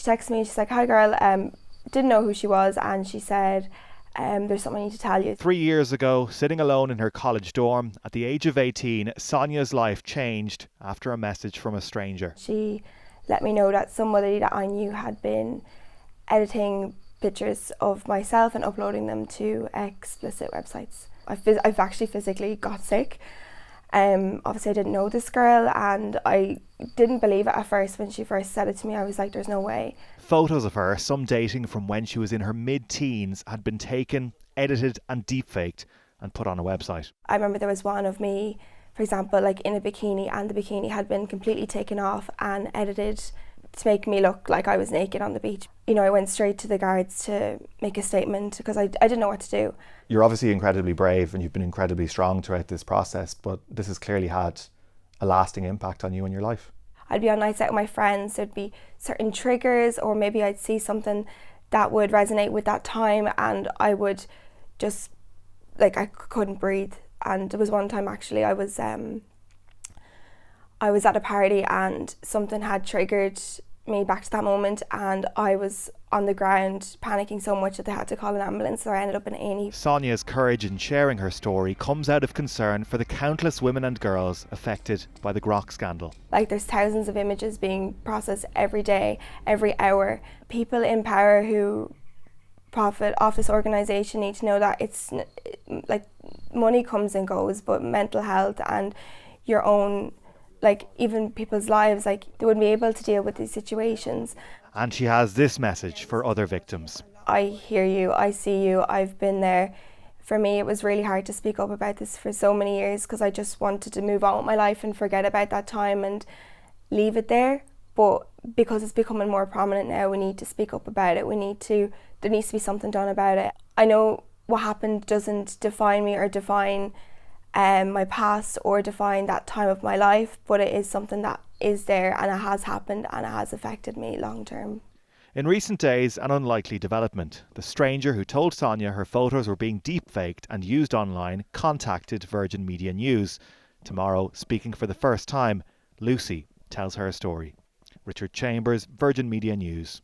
She texted me, she's like, hi girl, didn't know who she was, and she said, there's something I need to tell you. 3 years ago, sitting alone in her college dorm, at the age of 18, Sonia's life changed after a message from a stranger. She let me know that somebody that I knew had been editing pictures of myself and uploading them to explicit websites. I've actually physically got sick. Obviously I didn't know this girl, and I didn't believe it at first. When she first said it to me, I was like, there's no way. Photos of her, some dating from when she was in her mid-teens, had been taken, edited and deepfaked and put on a website. I remember there was one of me, for example, like in a bikini, and the bikini had been completely taken off and edited to make me look like I was naked on the beach. You know, I went straight to the guards to make a statement because I didn't know what to do. You're obviously incredibly brave and you've been incredibly strong throughout this process, but this has clearly had a lasting impact on you and your life. I'd be on nights out with my friends, there'd be certain triggers, or maybe I'd see something that would resonate with that time, and I would just, like, I couldn't breathe. And there was one time actually I was at a party and something had triggered me back to that moment, and I was on the ground panicking so much that they had to call an ambulance, so I ended up in A&E. Sonia's courage in sharing her story comes out of concern for the countless women and girls affected by the Grok scandal. Like, there's thousands of images being processed every day, every hour. People in power who profit off this organisation need to know that it's like, money comes and goes, but mental health and your own, like, even people's lives, like, they wouldn't be able to deal with these situations. And she has this message for other victims. I hear you, I see you, I've been there. For me, it was really hard to speak up about this for so many years because I just wanted to move on with my life and forget about that time and leave it there. But because it's becoming more prominent now, we need to speak up about it. There needs to be something done about it. I know what happened doesn't define me or define my past or define that time of my life, but it is something that is there, and it has happened, and it has affected me long term. In recent days, an unlikely development. The stranger who told Sonia her photos were being deepfaked and used online contacted Virgin Media News. Tomorrow, speaking for the first time, Lucy tells her story. Richard Chambers, Virgin Media News.